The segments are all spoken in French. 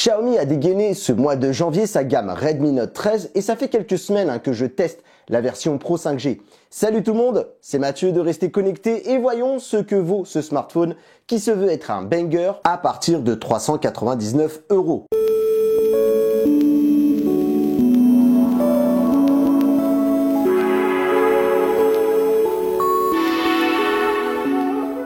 Xiaomi a dégainé ce mois de janvier sa gamme Redmi Note 13 et ça fait quelques semaines que je teste la version Pro 5G. Salut tout le monde, c'est Mathieu de Rester Connecté et voyons ce que vaut ce smartphone qui se veut être un banger à partir de 399 €.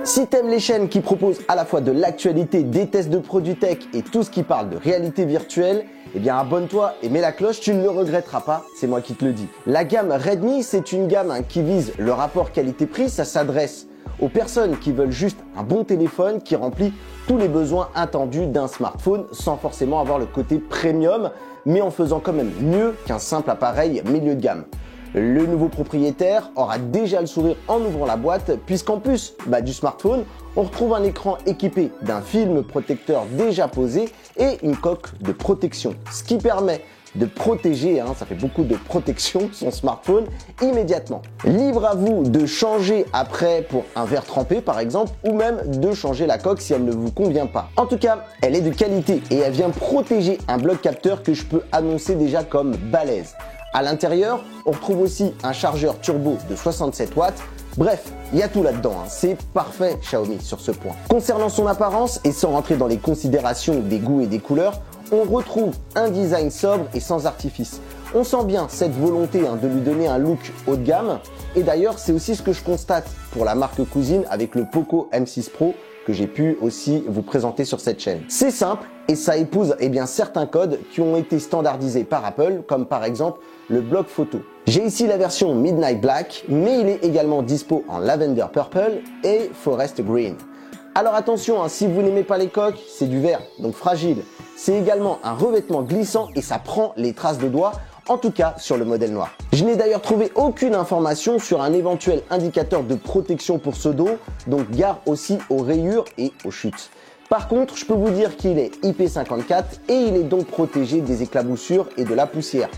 Si t'aimes les chaînes qui proposent à la fois de l'actualité, des tests de produits tech et tout ce qui parle de réalité virtuelle, eh bien abonne-toi et mets la cloche, tu ne le regretteras pas, c'est moi qui te le dis. La gamme Redmi, c'est une gamme qui vise le rapport qualité-prix, ça s'adresse aux personnes qui veulent juste un bon téléphone qui remplit tous les besoins attendus d'un smartphone sans forcément avoir le côté premium, mais en faisant quand même mieux qu'un simple appareil milieu de gamme. Le nouveau propriétaire aura déjà le sourire en ouvrant la boîte puisqu'en plus du smartphone, on retrouve un écran équipé d'un film protecteur déjà posé et une coque de protection, ce qui permet de protéger, ça fait beaucoup de protection, son smartphone immédiatement. Libre à vous de changer après pour un verre trempé par exemple ou même de changer la coque si elle ne vous convient pas. En tout cas, elle est de qualité et elle vient protéger un bloc capteur que je peux annoncer déjà comme balèze. À l'intérieur, on retrouve aussi un chargeur turbo de 67 watts. Bref, il y a tout là-dedans, c'est parfait Xiaomi sur ce point. Concernant son apparence et sans rentrer dans les considérations des goûts et des couleurs, on retrouve un design sobre et sans artifice. On sent bien cette volonté de lui donner un look haut de gamme. Et d'ailleurs, c'est aussi ce que je constate pour la marque cousine avec le Poco M6 Pro que j'ai pu aussi vous présenter sur cette chaîne. C'est simple et ça épouse certains codes qui ont été standardisés par Apple, comme par exemple le bloc photo. J'ai ici la version Midnight Black, mais il est également dispo en Lavender Purple et Forest Green. Alors attention, si vous n'aimez pas les coques, c'est du verre, donc fragile. C'est également un revêtement glissant et ça prend les traces de doigts, en tout cas sur le modèle noir. Je n'ai d'ailleurs trouvé aucune information sur un éventuel indicateur de protection pour ce dos, donc gare aussi aux rayures et aux chutes. Par contre, je peux vous dire qu'il est IP54 et il est donc protégé des éclaboussures et de la poussière.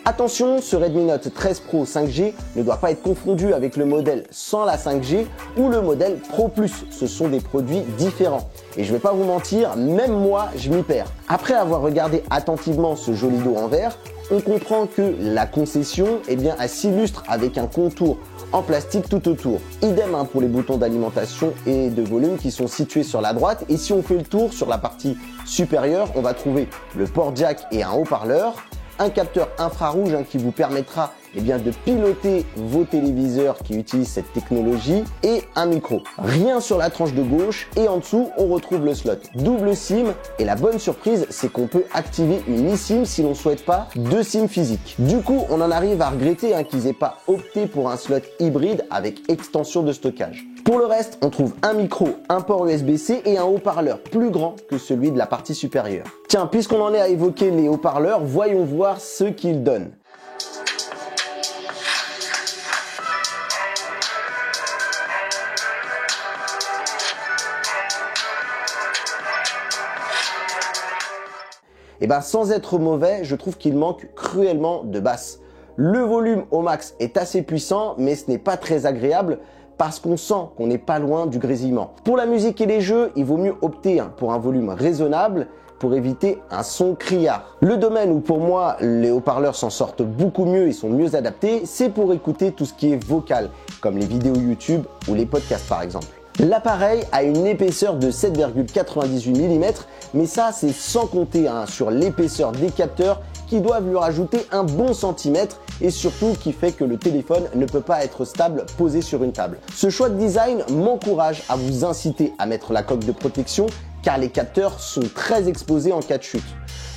Attention, ce Redmi Note 13 Pro 5G ne doit pas être confondu avec le modèle sans la 5G ou le modèle Pro Plus. Ce sont des produits différents. Et je vais pas vous mentir, même moi, je m'y perds. Après avoir regardé attentivement ce joli dos en verre, on comprend que la concession, elle s'illustre avec un contour en plastique tout autour. Idem pour les boutons d'alimentation et de volume qui sont situés sur la droite. Et si on fait le tour sur la partie supérieure, on va trouver le port jack et un haut-parleur, un capteur infrarouge qui vous permettra de piloter vos téléviseurs qui utilisent cette technologie et un micro. Rien sur la tranche de gauche et en dessous on retrouve le slot double SIM et la bonne surprise c'est qu'on peut activer une eSIM si l'on ne souhaite pas deux SIM physiques. Du coup on en arrive à regretter qu'ils n'aient pas opté pour un slot hybride avec extension de stockage. Pour le reste, on trouve un micro, un port USB-C et un haut-parleur plus grand que celui de la partie supérieure. Tiens, puisqu'on en est à évoquer les haut-parleurs, voyons voir ce qu'ils donnent. Sans être mauvais, je trouve qu'il manque cruellement de basse. Le volume au max est assez puissant, mais ce n'est pas très agréable parce qu'on sent qu'on n'est pas loin du grésillement. Pour la musique et les jeux, il vaut mieux opter pour un volume raisonnable pour éviter un son criard. Le domaine où pour moi les haut-parleurs s'en sortent beaucoup mieux et sont mieux adaptés, c'est pour écouter tout ce qui est vocal, comme les vidéos YouTube ou les podcasts par exemple. L'appareil a une épaisseur de 7,98 mm, mais ça c'est sans compter sur l'épaisseur des capteurs qui doivent lui rajouter un bon centimètre et surtout qui fait que le téléphone ne peut pas être stable posé sur une table. Ce choix de design m'encourage à vous inciter à mettre la coque de protection car les capteurs sont très exposés en cas de chute.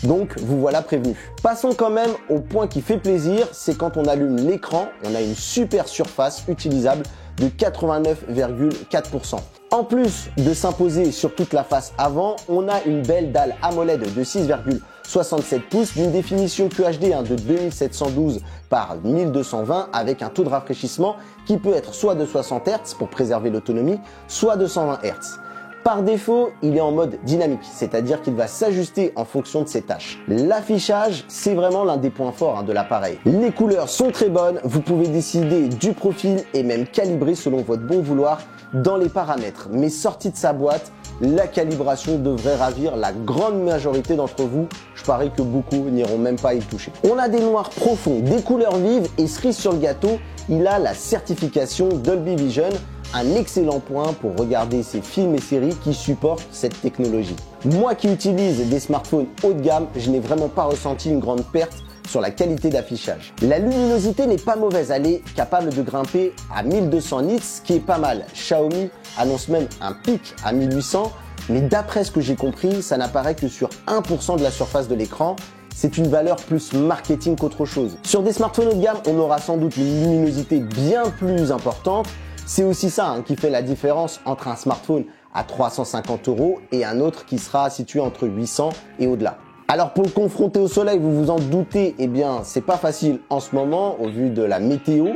Donc vous voilà prévenu. Passons quand même au point qui fait plaisir, c'est quand on allume l'écran, on a une super surface utilisable de 89,4%. En plus de s'imposer sur toute la face avant, on a une belle dalle AMOLED de 6,67 pouces d'une définition QHD de 2712 par 1220 avec un taux de rafraîchissement qui peut être soit de 60 Hz pour préserver l'autonomie, soit de 120 Hz. Par défaut, il est en mode dynamique, c'est-à-dire qu'il va s'ajuster en fonction de ses tâches. L'affichage, c'est vraiment l'un des points forts de l'appareil. Les couleurs sont très bonnes, vous pouvez décider du profil et même calibrer selon votre bon vouloir dans les paramètres. Mais sorti de sa boîte, la calibration devrait ravir la grande majorité d'entre vous. Je parie que beaucoup n'iront même pas y toucher. On a des noirs profonds, des couleurs vives et cerise sur le gâteau, il a la certification Dolby Vision, un excellent point pour regarder ces films et séries qui supportent cette technologie. Moi qui utilise des smartphones haut de gamme, je n'ai vraiment pas ressenti une grande perte sur la qualité d'affichage. La luminosité n'est pas mauvaise, elle est capable de grimper à 1200 nits, ce qui est pas mal. Xiaomi annonce même un pic à 1800, mais d'après ce que j'ai compris, ça n'apparaît que sur 1% de la surface de l'écran. C'est une valeur plus marketing qu'autre chose. Sur des smartphones haut de gamme, on aura sans doute une luminosité bien plus importante. C'est aussi ça qui fait la différence entre un smartphone à 350 € et un autre qui sera situé entre 800 et au-delà. Alors pour le confronter au soleil, vous vous en doutez, eh bien c'est pas facile en ce moment au vu de la météo.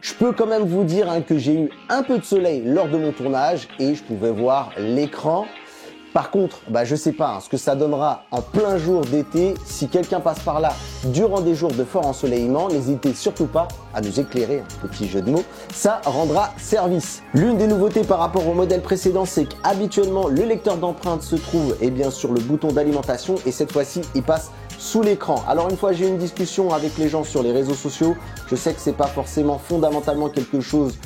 Je peux quand même vous dire que j'ai eu un peu de soleil lors de mon tournage et je pouvais voir l'écran. Par contre, je sais pas ce que ça donnera en plein jour d'été. Si quelqu'un passe par là durant des jours de fort ensoleillement, n'hésitez surtout pas à nous éclairer, un petit jeu de mots, ça rendra service. L'une des nouveautés par rapport au modèle précédent, c'est qu'habituellement le lecteur d'empreintes se trouve sur le bouton d'alimentation et cette fois-ci il passe sous l'écran. Alors une fois j'ai eu une discussion avec les gens sur les réseaux sociaux, je sais que c'est pas forcément fondamentalement quelque chose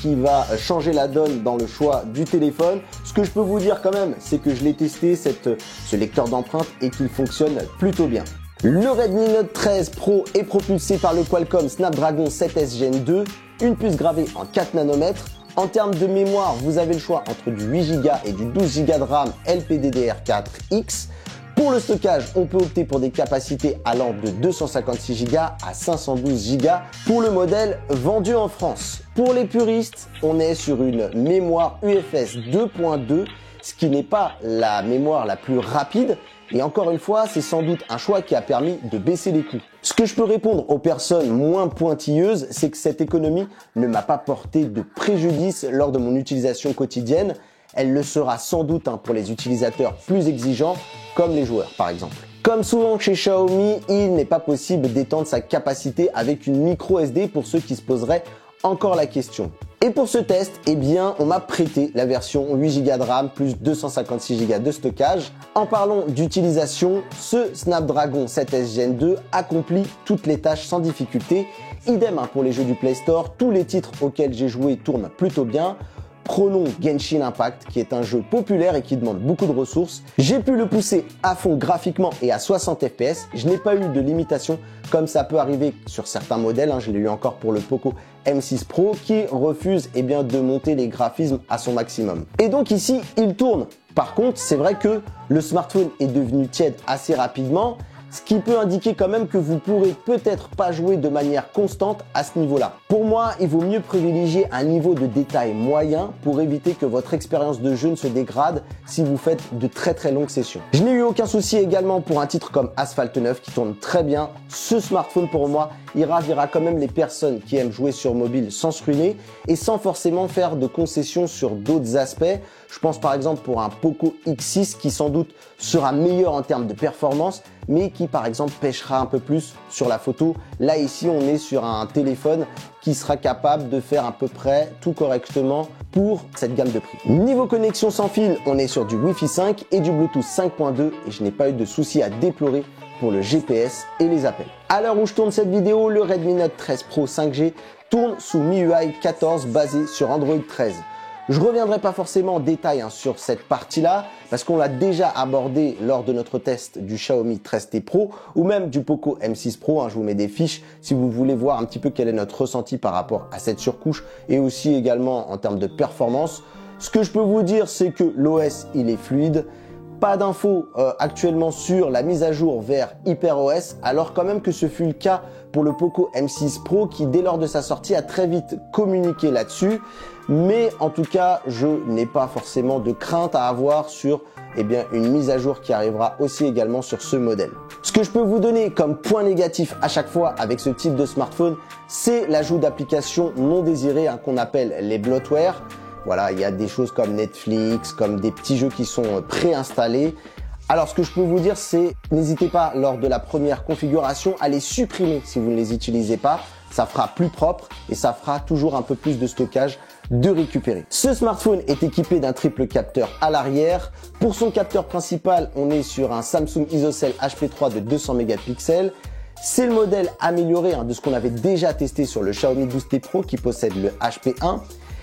qui va changer la donne dans le choix du téléphone. Ce que je peux vous dire quand même, c'est que je l'ai testé ce lecteur d'empreintes et qu'il fonctionne plutôt bien. Le Redmi Note 13 Pro est propulsé par le Qualcomm Snapdragon 7S Gen 2, une puce gravée en 4 nanomètres. En termes de mémoire, vous avez le choix entre du 8 Go et du 12 Go de RAM LPDDR4X. Pour le stockage, on peut opter pour des capacités allant de 256 Go à 512 Go pour le modèle vendu en France. Pour les puristes, on est sur une mémoire UFS 2.2, ce qui n'est pas la mémoire la plus rapide. Et encore une fois, c'est sans doute un choix qui a permis de baisser les coûts. Ce que je peux répondre aux personnes moins pointilleuses, c'est que cette économie ne m'a pas porté de préjudice lors de mon utilisation quotidienne. Elle le sera sans doute pour les utilisateurs plus exigeants, comme les joueurs par exemple. Comme souvent chez Xiaomi, il n'est pas possible d'étendre sa capacité avec une micro SD pour ceux qui se poseraient encore la question. Et pour ce test, on m'a prêté la version 8 Go de RAM plus 256 Go de stockage. En parlant d'utilisation, ce Snapdragon 7S Gen 2 accomplit toutes les tâches sans difficulté. Idem pour les jeux du Play Store, tous les titres auxquels j'ai joué tournent plutôt bien. Prenons Genshin Impact qui est un jeu populaire et qui demande beaucoup de ressources. J'ai pu le pousser à fond graphiquement et à 60 fps. Je n'ai pas eu de limitation comme ça peut arriver sur certains modèles. Je l'ai eu encore pour le Poco M6 Pro qui refuse de monter les graphismes à son maximum. Et donc ici, il tourne. Par contre, c'est vrai que le smartphone est devenu tiède assez rapidement, ce qui peut indiquer quand même que vous pourrez peut-être pas jouer de manière constante à ce niveau-là. Pour moi, il vaut mieux privilégier un niveau de détail moyen pour éviter que votre expérience de jeu ne se dégrade si vous faites de très longues sessions. Je n'ai eu aucun souci également pour un titre comme Asphalt 9 qui tourne très bien. Ce smartphone pour moi, il ravira quand même les personnes qui aiment jouer sur mobile sans se ruiner et sans forcément faire de concessions sur d'autres aspects. Je pense par exemple pour un Poco X6 qui sans doute sera meilleur en termes de performance, mais qui par exemple pêchera un peu plus sur la photo. Là ici, on est sur un téléphone qui sera capable de faire à peu près tout correctement pour cette gamme de prix. Niveau connexion sans fil, on est sur du Wi-Fi 5 et du Bluetooth 5.2 et je n'ai pas eu de soucis à déplorer pour le GPS et les appels. À l'heure où je tourne cette vidéo, le Redmi Note 13 Pro 5G tourne sous MIUI 14 basé sur Android 13. Je ne reviendrai pas forcément en détail sur cette partie-là parce qu'on l'a déjà abordé lors de notre test du Xiaomi 13T Pro ou même du Poco M6 Pro. Je vous mets des fiches si vous voulez voir un petit peu quel est notre ressenti par rapport à cette surcouche et aussi également en termes de performance. Ce que je peux vous dire, c'est que l'OS, il est fluide. Pas d'infos actuellement sur la mise à jour vers HyperOS, alors quand même que ce fut le cas pour le Poco M6 Pro qui, dès lors de sa sortie, a très vite communiqué là-dessus. Mais en tout cas, je n'ai pas forcément de crainte à avoir sur une mise à jour qui arrivera aussi également sur ce modèle. Ce que je peux vous donner comme point négatif à chaque fois avec ce type de smartphone, c'est l'ajout d'applications non désirées qu'on appelle les bloatware. Voilà, il y a des choses comme Netflix, comme des petits jeux qui sont préinstallés. Alors, ce que je peux vous dire, c'est n'hésitez pas lors de la première configuration à les supprimer si vous ne les utilisez pas. Ça fera plus propre et ça fera toujours un peu plus de stockage de récupérer. Ce smartphone est équipé d'un triple capteur à l'arrière. Pour son capteur principal, on est sur un Samsung ISOCELL HP3 de 200 mégapixels. C'est le modèle amélioré de ce qu'on avait déjà testé sur le Xiaomi 12T Pro qui possède le HP1.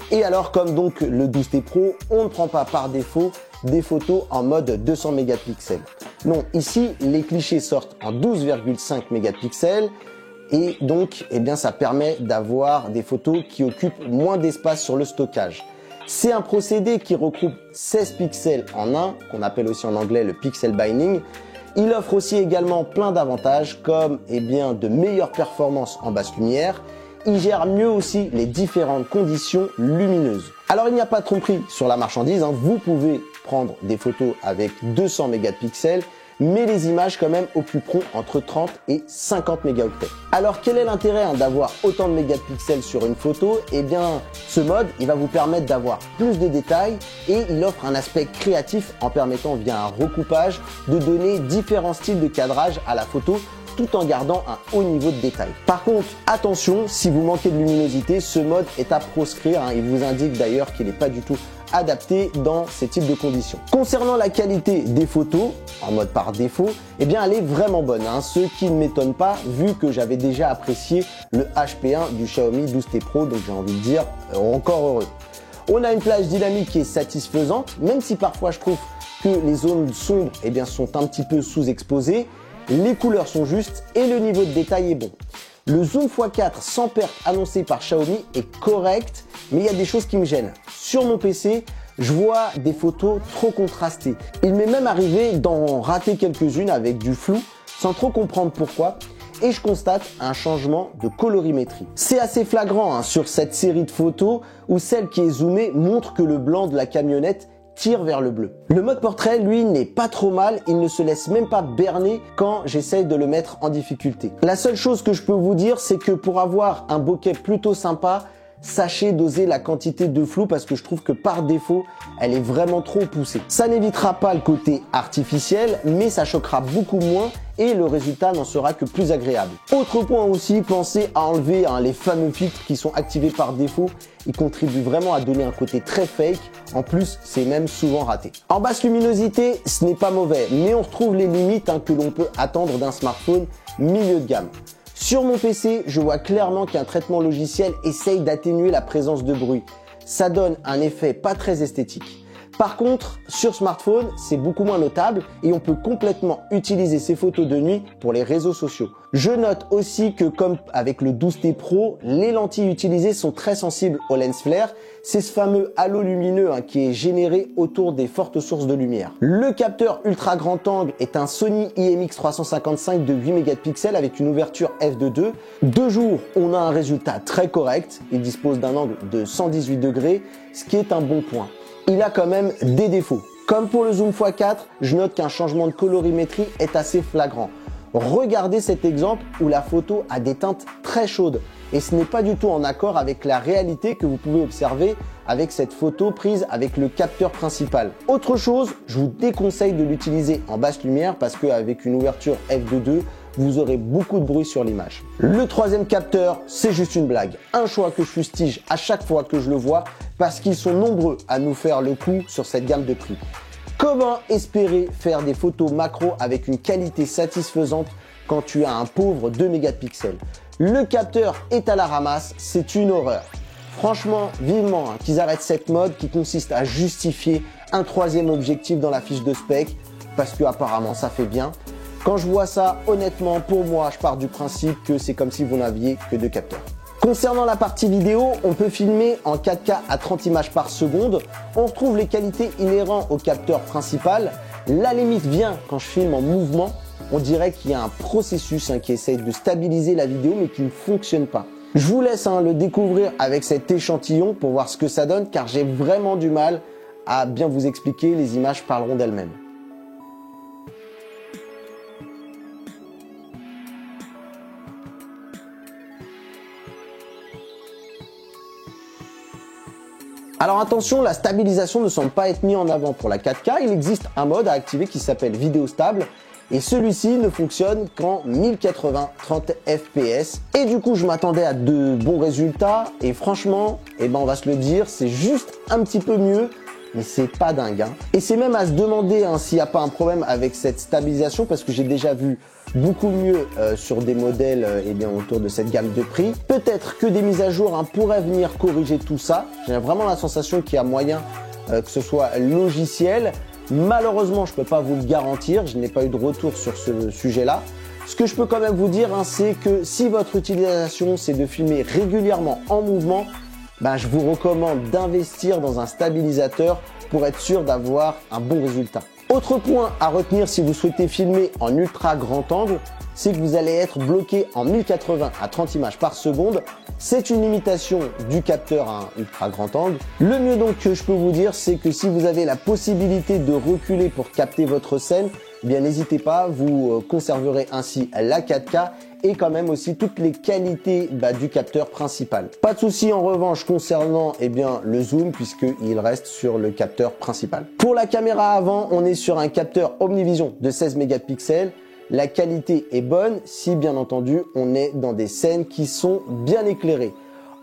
Et alors, comme donc le 12T Pro, on ne prend pas par défaut des photos en mode 200 mégapixels. Non, ici, les clichés sortent en 12,5 mégapixels et donc, ça permet d'avoir des photos qui occupent moins d'espace sur le stockage. C'est un procédé qui regroupe 16 pixels en un, qu'on appelle aussi en anglais le pixel binding. Il offre aussi également plein d'avantages comme de meilleures performances en basse lumière. Il gère mieux aussi les différentes conditions lumineuses. Alors il n'y a pas de tromperie sur la marchandise, vous pouvez prendre des photos avec 200 mégapixels, mais les images quand même occuperont entre 30 et 50 mégaoctets. Alors quel est l'intérêt d'avoir autant de mégapixels sur une photo? Ce mode, il va vous permettre d'avoir plus de détails et il offre un aspect créatif en permettant via un recoupage de donner différents styles de cadrage à la photo tout en gardant un haut niveau de détail. Par contre, attention, si vous manquez de luminosité, ce mode est à proscrire. Il vous indique d'ailleurs qu'il n'est pas du tout adapté dans ces types de conditions. Concernant la qualité des photos, en mode par défaut, elle est vraiment bonne. Ce qui ne m'étonne pas vu que j'avais déjà apprécié le HP1 du Xiaomi 12T Pro, donc j'ai envie de dire encore heureux. On a une plage dynamique qui est satisfaisante, même si parfois je trouve que les zones sombres sont un petit peu sous-exposées. Les couleurs sont justes et le niveau de détail est bon. Le zoom x4 sans perte annoncé par Xiaomi est correct, mais il y a des choses qui me gênent. Sur mon PC, je vois des photos trop contrastées. Il m'est même arrivé d'en rater quelques-unes avec du flou, sans trop comprendre pourquoi, et je constate un changement de colorimétrie. C'est assez flagrant sur cette série de photos où celle qui est zoomée montre que le blanc de la camionnette tire vers le bleu. Le mode portrait, lui, n'est pas trop mal, il ne se laisse même pas berner quand j'essaye de le mettre en difficulté. La seule chose que je peux vous dire, c'est que pour avoir un bokeh plutôt sympa, sachez doser la quantité de flou parce que je trouve que par défaut, elle est vraiment trop poussée. Ça n'évitera pas le côté artificiel, mais ça choquera beaucoup moins et le résultat n'en sera que plus agréable. Autre point aussi, pensez à enlever les fameux filtres qui sont activés par défaut. Ils contribuent vraiment à donner un côté très fake. En plus, c'est même souvent raté. En basse luminosité, ce n'est pas mauvais, mais on retrouve les limites que l'on peut attendre d'un smartphone milieu de gamme. Sur mon PC, je vois clairement qu'un traitement logiciel essaye d'atténuer la présence de bruit. Ça donne un effet pas très esthétique. Par contre, sur smartphone, c'est beaucoup moins notable et on peut complètement utiliser ces photos de nuit pour les réseaux sociaux. Je note aussi que comme avec le 12T Pro, les lentilles utilisées sont très sensibles au lens flare. C'est ce fameux halo lumineux qui est généré autour des fortes sources de lumière. Le capteur ultra grand angle est un Sony IMX355 de 8 mégapixels avec une ouverture f2.2. De jour, on a un résultat très correct. Il dispose d'un angle de 118 degrés, ce qui est un bon point. Il a quand même des défauts. Comme pour le zoom x4, je note qu'un changement de colorimétrie est assez flagrant. Regardez cet exemple où la photo a des teintes très chaudes et ce n'est pas du tout en accord avec la réalité que vous pouvez observer avec cette photo prise avec le capteur principal. Autre chose, je vous déconseille de l'utiliser en basse lumière parce qu'avec une ouverture f2.2, vous aurez beaucoup de bruit sur l'image. Le troisième capteur, c'est juste une blague. Un choix que je fustige à chaque fois que je le vois parce qu'ils sont nombreux à nous faire le coup sur cette gamme de prix. Comment espérer faire des photos macro avec une qualité satisfaisante quand tu as un pauvre 2 mégapixels? Le capteur est à la ramasse, c'est une horreur. Franchement, vivement qu'ils arrêtent cette mode qui consiste à justifier un troisième objectif dans la fiche de spec parce que apparemment ça fait bien. Quand je vois ça, honnêtement, pour moi, je pars du principe que c'est comme si vous n'aviez que 2 capteurs. Concernant la partie vidéo, on peut filmer en 4K à 30 images par seconde. On retrouve les qualités inhérentes au capteur principal. La limite vient quand je filme en mouvement. On dirait qu'il y a un processus qui essaye de stabiliser la vidéo mais qui ne fonctionne pas. Je vous laisse le découvrir avec cet échantillon pour voir ce que ça donne car j'ai vraiment du mal à bien vous expliquer. Les images parleront d'elles-mêmes. Alors attention, la stabilisation ne semble pas être mise en avant pour la 4K. Il existe un mode à activer qui s'appelle vidéo stable et celui-ci ne fonctionne qu'en 1080 30 fps. Et du coup, je m'attendais à de bons résultats et franchement, on va se le dire, c'est juste un petit peu mieux, mais c'est pas dingue. Et c'est même à se demander s'il n'y a pas un problème avec cette stabilisation, parce que j'ai déjà vu beaucoup mieux sur des modèles autour de cette gamme de prix. Peut-être que des mises à jour pourraient venir corriger tout ça. J'ai vraiment la sensation qu'il y a moyen que ce soit logiciel. Malheureusement, je ne peux pas vous le garantir, je n'ai pas eu de retour sur ce sujet-là. Ce que je peux quand même vous dire, c'est que si votre utilisation, c'est de filmer régulièrement en mouvement, je vous recommande d'investir dans un stabilisateur pour être sûr d'avoir un bon résultat. Autre point à retenir si vous souhaitez filmer en ultra grand angle, c'est que vous allez être bloqué en 1080 à 30 images par seconde. C'est une limitation du capteur à un ultra grand angle. Le mieux donc que je peux vous dire, c'est que si vous avez la possibilité de reculer pour capter votre scène, n'hésitez pas, vous conserverez ainsi la 4K et quand même aussi toutes les qualités du capteur principal. Pas de souci en revanche concernant le zoom, puisqu'il reste sur le capteur principal. Pour la caméra avant, on est sur un capteur Omnivision de 16 mégapixels. La qualité est bonne si bien entendu on est dans des scènes qui sont bien éclairées.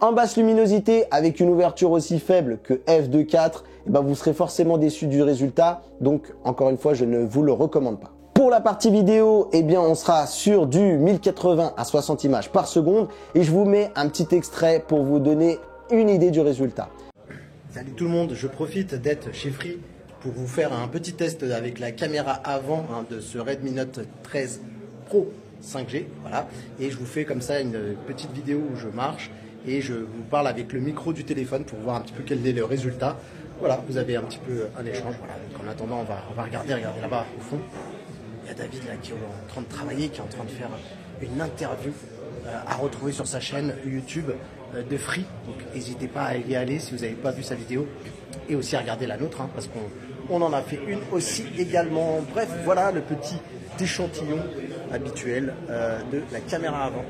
En basse luminosité, avec une ouverture aussi faible que f2.4, vous serez forcément déçu du résultat. Donc encore une fois, je ne vous le recommande pas. Pour la partie vidéo, on sera sur du 1080 à 60 images par seconde et je vous mets un petit extrait pour vous donner une idée du résultat. Salut tout le monde, je profite d'être chez Free pour vous faire un petit test avec la caméra avant de ce Redmi Note 13 Pro 5G. Voilà. Et je vous fais comme ça une petite vidéo où je marche et je vous parle avec le micro du téléphone pour voir un petit peu quel est le résultat. Voilà, vous avez un petit peu un échange. Voilà. Donc en attendant, on va regarder là-bas au fond. Il y a David là qui est en train de travailler, qui est en train de faire une interview à retrouver sur sa chaîne YouTube de Free. Donc n'hésitez pas à y aller si vous n'avez pas vu sa vidéo et aussi à regarder la nôtre parce qu'on en a fait une aussi également. Bref, voilà le petit échantillon habituel de la caméra avant.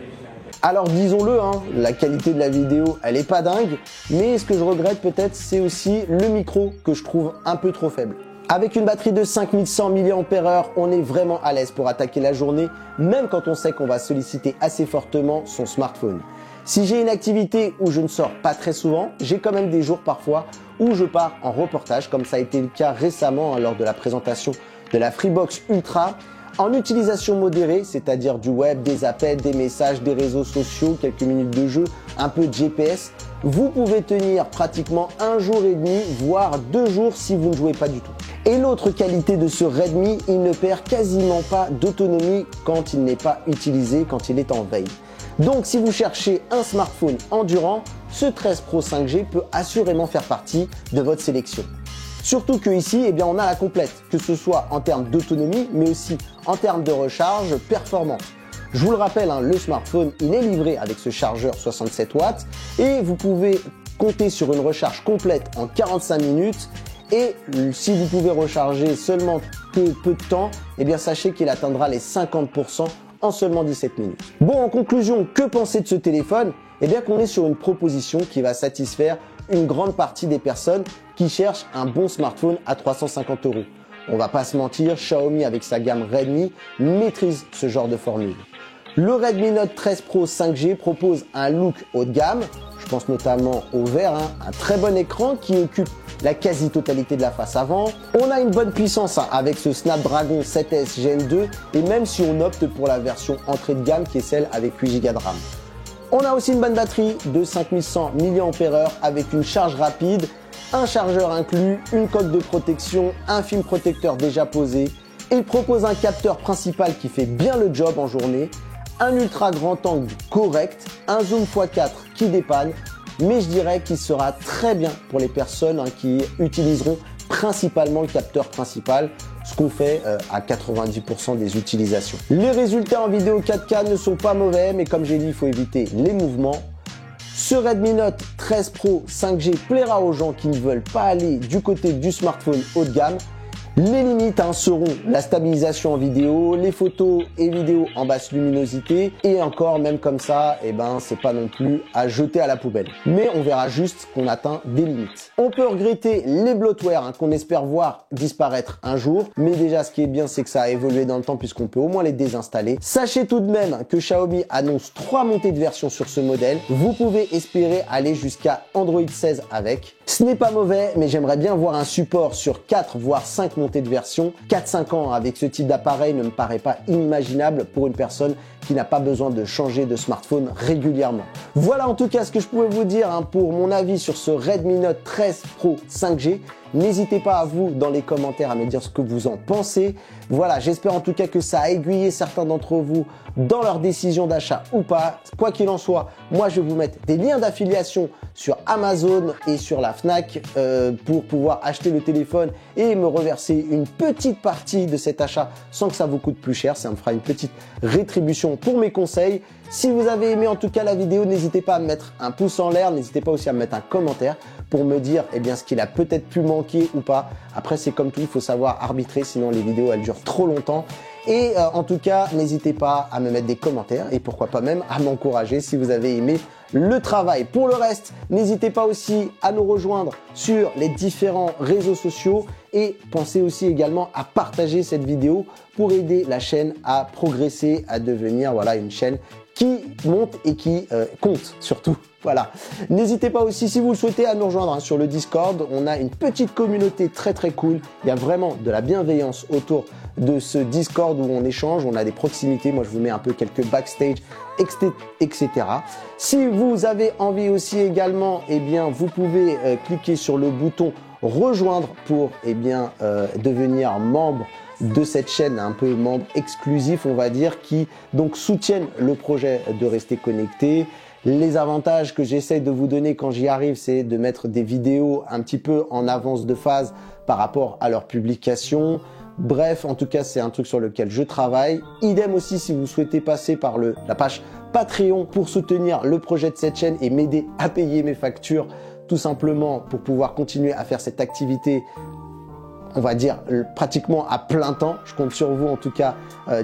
Alors disons-le, la qualité de la vidéo, elle est pas dingue, mais ce que je regrette peut-être, c'est aussi le micro que je trouve un peu trop faible. Avec une batterie de 5100 mAh, on est vraiment à l'aise pour attaquer la journée, même quand on sait qu'on va solliciter assez fortement son smartphone. Si j'ai une activité où je ne sors pas très souvent, j'ai quand même des jours parfois où je pars en reportage, comme ça a été le cas récemment lors de la présentation de la Freebox Ultra. En utilisation modérée, c'est-à-dire du web, des appels, des messages, des réseaux sociaux, quelques minutes de jeu, un peu de GPS, vous pouvez tenir pratiquement 1 jour et demi, voire 2 jours si vous ne jouez pas du tout. Et l'autre qualité de ce Redmi, il ne perd quasiment pas d'autonomie quand il n'est pas utilisé, quand il est en veille. Donc si vous cherchez un smartphone endurant, ce 13 Pro 5G peut assurément faire partie de votre sélection. Surtout que ici, on a la complète, que ce soit en termes d'autonomie, mais aussi en termes de recharge performante. Je vous le rappelle, le smartphone, il est livré avec ce chargeur 67 watts et vous pouvez compter sur une recharge complète en 45 minutes. Et si vous pouvez recharger seulement peu de temps, sachez qu'il atteindra les 50% en seulement 17 minutes. Bon, en conclusion, que penser de ce téléphone? Qu'on est sur une proposition qui va satisfaire une grande partie des personnes qui cherchent un bon smartphone à 350 €. On va pas se mentir, Xiaomi avec sa gamme Redmi maîtrise ce genre de formule. Le Redmi Note 13 Pro 5G propose un look haut de gamme, je pense notamment au vert, un très bon écran qui occupe la quasi-totalité de la face avant. On a une bonne puissance avec ce Snapdragon 7S Gen 2 et même si on opte pour la version entrée de gamme qui est celle avec 8 Go de RAM. On a aussi une bonne batterie de 5100 mAh avec une charge rapide, un chargeur inclus, une coque de protection, un film protecteur déjà posé. Il propose un capteur principal qui fait bien le job en journée, un ultra grand angle correct, un zoom x4 qui dépanne, mais je dirais qu'il sera très bien pour les personnes qui utiliseront principalement le capteur principal, ce qu'on fait à 90% des utilisations. Les résultats en vidéo 4K ne sont pas mauvais, mais comme j'ai dit, il faut éviter les mouvements. Ce Redmi Note 13 Pro 5G plaira aux gens qui ne veulent pas aller du côté du smartphone haut de gamme. Les limites seront la stabilisation en vidéo, les photos et vidéos en basse luminosité et encore même comme ça, c'est pas non plus à jeter à la poubelle. Mais on verra juste qu'on atteint des limites. On peut regretter les bloatware qu'on espère voir disparaître un jour, mais déjà ce qui est bien c'est que ça a évolué dans le temps puisqu'on peut au moins les désinstaller. Sachez tout de même que Xiaomi annonce 3 montées de version sur ce modèle. Vous pouvez espérer aller jusqu'à Android 16 avec. Ce n'est pas mauvais, mais j'aimerais bien voir un support sur 4 voire 5 montées de version. 4-5 ans avec ce type d'appareil ne me paraît pas inimaginable pour une personne qui n'a pas besoin de changer de smartphone régulièrement. Voilà en tout cas ce que je pouvais vous dire pour mon avis sur ce Redmi Note 13 Pro 5G. N'hésitez pas à vous dans les commentaires à me dire ce que vous en pensez. Voilà, j'espère en tout cas que ça a aiguillé certains d'entre vous dans leur décision d'achat ou pas. Quoi qu'il en soit, moi je vais vous mettre des liens d'affiliation sur Amazon et sur la Fnac pour pouvoir acheter le téléphone et me reverser une petite partie de cet achat sans que ça vous coûte plus cher. Ça me fera une petite rétribution pour mes conseils. Si vous avez aimé en tout cas la vidéo, n'hésitez pas à me mettre un pouce en l'air, n'hésitez pas aussi à me mettre un commentaire pour me dire ce qu'il a peut-être pu manquer ou pas. Après c'est comme tout, il faut savoir arbitrer, sinon les vidéos elles durent trop longtemps. Et en tout cas, n'hésitez pas à me mettre des commentaires et pourquoi pas même à m'encourager si vous avez aimé le travail. Pour le reste, n'hésitez pas aussi à nous rejoindre sur les différents réseaux sociaux et pensez aussi également à partager cette vidéo pour aider la chaîne à progresser, à devenir une chaîne qui monte et qui compte surtout. Voilà. N'hésitez pas aussi, si vous le souhaitez, à nous rejoindre sur le Discord. On a une petite communauté très très cool. Il y a vraiment de la bienveillance autour de ce Discord où on échange, on a des proximités. Moi, je vous mets un peu quelques backstage, etc. Si vous avez envie aussi également, vous pouvez cliquer sur le bouton rejoindre pour devenir membre de cette chaîne, un peu membre exclusif on va dire, qui donc soutiennent le projet de rester connecté. Les avantages que j'essaie de vous donner quand j'y arrive, c'est de mettre des vidéos un petit peu en avance de phase par rapport à leur publication. Bref, en tout cas, c'est un truc sur lequel je travaille. Idem aussi si vous souhaitez passer par la page Patreon pour soutenir le projet de cette chaîne et m'aider à payer mes factures, tout simplement pour pouvoir continuer à faire cette activité, on va dire pratiquement à plein temps. Je compte sur vous en tout cas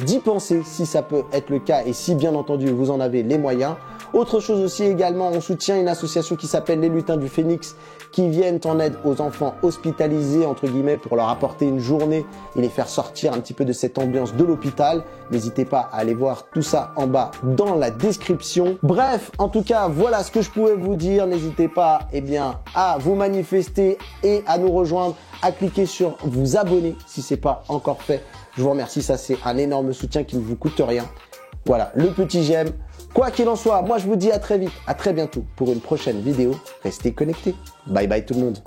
d'y penser si ça peut être le cas et si bien entendu vous en avez les moyens. Autre chose aussi également, on soutient une association qui s'appelle les Lutins du Phénix qui viennent en aide aux enfants hospitalisés entre guillemets pour leur apporter une journée et les faire sortir un petit peu de cette ambiance de l'hôpital. N'hésitez pas à aller voir tout ça en bas dans la description. Bref, en tout cas, voilà ce que je pouvais vous dire. N'hésitez pas à vous manifester et à nous rejoindre, à cliquer sur vous abonner si c'est pas encore fait. Je vous remercie, ça c'est un énorme soutien qui ne vous coûte rien. Voilà, le petit j'aime. Quoi qu'il en soit, moi je vous dis à très vite, à très bientôt pour une prochaine vidéo. Restez connectés. Bye bye tout le monde.